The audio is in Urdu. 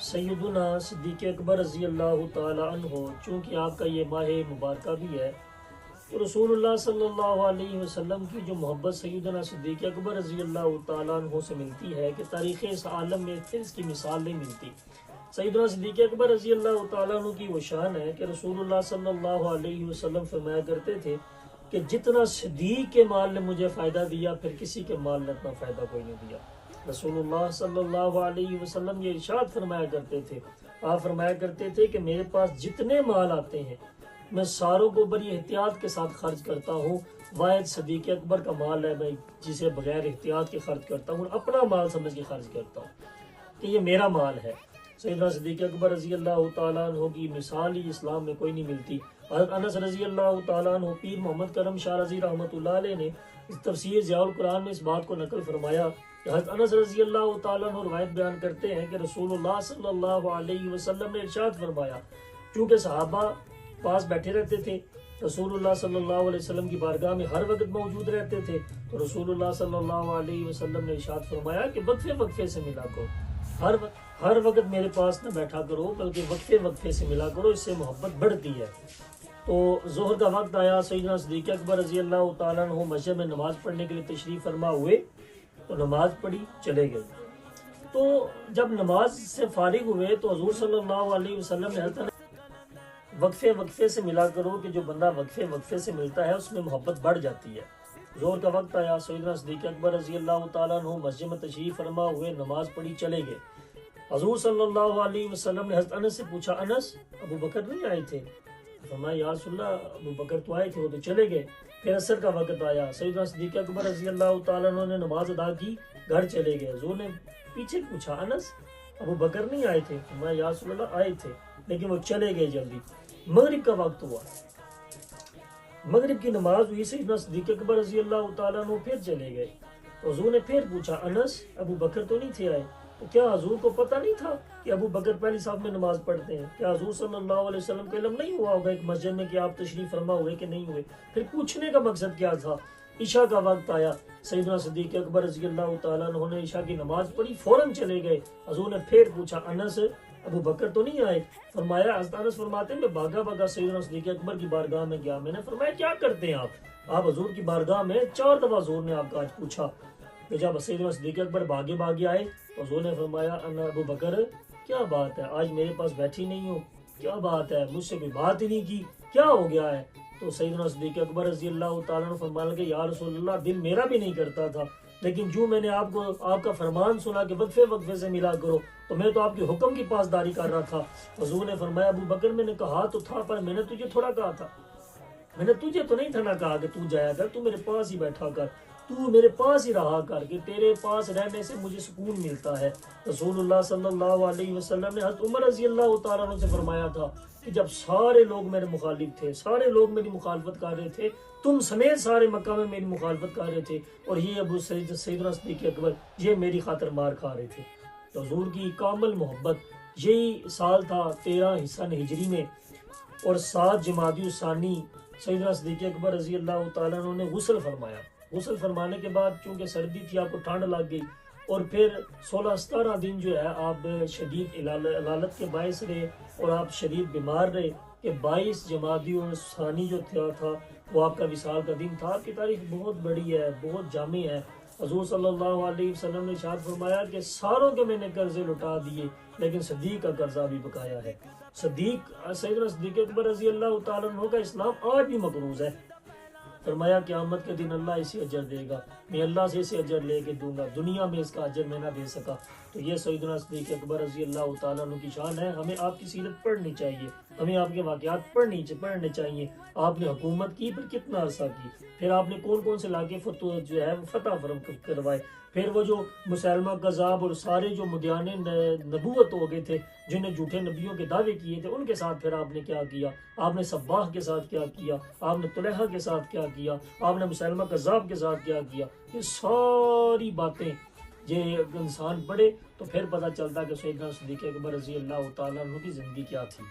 سیدنا صدیق اکبر رضی اللہ تعالی عنہ، چونکہ آپ کا یہ ماہ مبارکہ بھی ہے تو رسول اللہ صلی اللہ علیہ وسلم کی جو محبت سیدنا صدیق اکبر رضی اللہ تعالیٰ عنہ سے ملتی ہے کہ تاریخ اس عالم میں اس کی مثال نہیں ملتی۔ سیدنا صدیق اکبر رضی اللہ تعالیٰ عنہ کی وہ شان ہے کہ رسول اللہ صلی اللہ علیہ وسلم فرمایا کرتے تھے کہ جتنا صدیق کے مال نے مجھے فائدہ دیا پھر کسی کے مال نے اتنا فائدہ کوئی نہیں دیا۔ رسول اللہ صلی اللہ علیہ وسلم یہ ارشاد فرمایا کرتے تھے، آپ فرمایا کرتے تھے کہ میرے پاس جتنے مال آتے ہیں میں ساروں کو بڑی احتیاط کے ساتھ خرچ کرتا ہوں، واحد صدیق اکبر کا مال ہے میں جسے بغیر احتیاط کے خرچ کرتا ہوں، اپنا مال سمجھ کے خرچ کرتا ہوں کہ یہ میرا مال ہے۔ سیدنا صدیق اکبر رضی اللہ تعالیٰ عنہ کی مثال ہی اسلام میں کوئی نہیں ملتی۔ حضرت انس رضی اللہ تعالیٰ عنہ، پیر محمد کرم شاہ رضی رحمۃ اللہ علیہ نے اس تفسیر ضیاء القرآن میں اس بات کو نقل فرمایا کہ حضرت انس رضی اللہ تعالیٰ عنہ روایت بیان کرتے ہیں کہ رسول اللہ صلی اللہ علیہ وسلم نے ارشاد فرمایا، چونکہ صحابہ پاس بیٹھے رہتے تھے، رسول اللہ صلی اللہ علیہ وسلم کی بارگاہ میں ہر وقت موجود رہتے تھے، تو رسول اللہ صلی اللہ علیہ وسلم نے ارشاد فرمایا کہ وقفے وقفے سے ملا کرو، ہر وقت میرے پاس نہ بیٹھا کرو بلکہ وقفے وقفے سے ملا کرو، اس سے محبت بڑھتی ہے۔ تو ظہر کا وقت آیا، سیدنا صدیق اکبر رضی اللہ تعالیٰ عنہ مسجد میں نماز پڑھنے کے لیے تشریف فرما ہوئے تو نماز پڑھی چلے گئے۔ تو جب نماز سے فارغ ہوئے تو حضور صلی اللہ علیہ وسلم نے وقفے وقفے سے ملا کرو کہ جو بندہ وقفے وقفے سے ملتا ہے اس میں محبت بڑھ جاتی ہے۔ ظہر کا وقت آیا، سیدنا صدیق اکبر رضی اللہ تعالیٰ عنہ مسجد میں تشریف فرما ہوئے نماز پڑھی چلے گئے۔ حضور صلی اللہ علیہ وسلم نے حضرت انس سے پوچھا، انس ابو بکر نہیں آئے تھے؟ فرمایا یا رسول اللہ ابو بکر تو آئے تھے، وہ تو چلے گئے۔ پھر عصر کا وقت آیا، سیدنا صدیق اکبر رضی اللہ تعالیٰ عنہ نے نماز ادا کی، گھر چلے گئے۔ حضور نے پیچھے پوچھا، انس ابو بکر نہیں آئے تھے؟ فرمایا یا رسول اللہ آئے تھے لیکن وہ چلے گئے جلدی۔ مغرب کا وقت ہوا، مغرب کی نماز ہوئی، سیدنا صدیق اکبر رضی اللہ تعالیٰ عنہ پھر چلے گئے۔ تو حضور نے پھر پوچھا، انس ابو بکر تو نہیں تھے آئے؟ تو کیا حضور کو پتہ نہیں تھا کہ ابو بکر پہلی صف میں نماز پڑھتے ہیں؟ کیا حضور صلی اللہ علیہ وسلم کو علم نہیں ہوا ہوگا ایک مسجد میں کہ آپ تشریف فرما ہوئے کہ نہیں ہوئے؟ پھر پوچھنے کا مقصد کیا تھا؟ عشاء کا وقت آیا، سیدنا صدیق اکبر رضی اللہ تعالیٰ عنہ نے عشاء کی نماز پڑھی، فوراً چلے گئے۔ حضور نے پھر پوچھا، انس ابو بکر تو نہیں آئے؟ فرمایا، حضرت انس فرماتے ہیں میں بھاگا بھاگا سیدنا صدیق اکبر کی بارگاہ میں گیا، میں نے فرمایا کیا کرتے ہیں آپ حضور کی بارگاہ میں 4 دفعہ حضور نے آپ کا آج پوچھا۔ کہ جب سیدنا صدیق اکبر بھاگے بھاگے آئے تو حضور نے فرمایا، انا ابو بکر کیا بات ہے آج میرے پاس بیٹھی نہیں ہو؟ کیا بات ہے مجھ سے کوئی بات ہی نہیں کی، کیا ہو گیا ہے؟ تو سیدنا صدیق اکبر رضی اللہ تعالیٰ عنہ فرمانے لگے، یا رسول اللہ دل میرا بھی نہیں کرتا تھا، لیکن جو میں نے آپ کا فرمان سنا کہ وقفے وقفے سے ملا کرو تو میں تو آپ کے حکم کی پاسداری کر رہا تھا۔ حضور نے فرمایا، ابو بکر میں نے کہا تو تھا پر میں نے تجھے تھوڑا کہا تھا، میں نے تجھے تو نہیں تھا نہ کہا کہ تو جایا کر، تو میرے پاس ہی بیٹھا کر، تو میرے پاس ہی رہا کر، کہ تیرے پاس رہنے سے مجھے سکون ملتا ہے۔ رسول اللہ صلی اللہ علیہ وسلم نے حضرت عمر رضی اللہ تعالیٰ عنہ سے فرمایا تھا کہ جب سارے لوگ میرے مخالف تھے، سارے لوگ میری مخالفت کر رہے تھے، تم سمیت سارے مکہ میں میری مخالفت کر رہے تھے، اور یہ ابو سیدنا صدیق اکبر یہ میری خاطر مار کھا رہے تھے۔ تو حضور کی کامل محبت، یہی سال تھا 13 حسن ہجری میں، اور 7 جمادی الثانی سیدنا صدیق اکبر رضی اللہ تعالیٰ عنہ نے غسل فرمایا۔ غسل فرمانے کے بعد چونکہ سردی تھی، آپ کو ٹھنڈ لگ گئی، اور پھر 16-17 دن جو ہے آپ شدید علالت کے باعث رہے اور آپ شدید بیمار رہے کہ 22 جمادی الثانی جو تھا وہ آپ کا وصال کا دن تھا۔ آپ کی تاریخ بہت بڑی ہے، بہت جامع ہے۔ حضور صلی اللہ علیہ وسلم نے ارشاد فرمایا کہ ساروں کے میں نے قرضے لٹا دیے لیکن صدیق کا قرضہ بھی بقایا ہے۔ سیدنا صدیق اکبر رضی اللہ تعالیٰ عنہ کا اسلام آج بھی مقروض ہے۔ فرمایا قیامت کے دن اللہ اسے اجر دے گا، میں اللہ سے اسے اجر لے کے دوں گا، دنیا میں اس کا اجر میں نہ دے سکا۔ تو یہ سیدنا صدیق اکبر رضی اللہ تعالیٰ عنہ کی شان ہے۔ ہمیں آپ کی سیرت پڑھنی چاہیے، ہمیں آپ کے واقعات پڑھنے چاہیے۔ آپ نے حکومت کی پھر کتنا عرصہ کی، پھر آپ نے کون کون سے علاقے جو ہے فتح کروائے، پھر وہ جو مسلمہ کذاب اور سارے جو مدعیان نبوت ہو گئے تھے، جنہیں جھوٹے نبیوں کے دعوے کیے تھے، ان کے ساتھ پھر آپ نے کیا کیا، آپ نے صباح کے ساتھ کیا کیا، آپ نے طلحہ کے ساتھ کیا کیا، آپ نے مسلمہ کذاب کے ساتھ کیا کیا۔ یہ ساری باتیں یہ انسان پڑھے تو پھر پتہ چلتا کہ سیدنا صدیق اکبر رضی اللہ تعالیٰ عنہ کی زندگی کیا تھی۔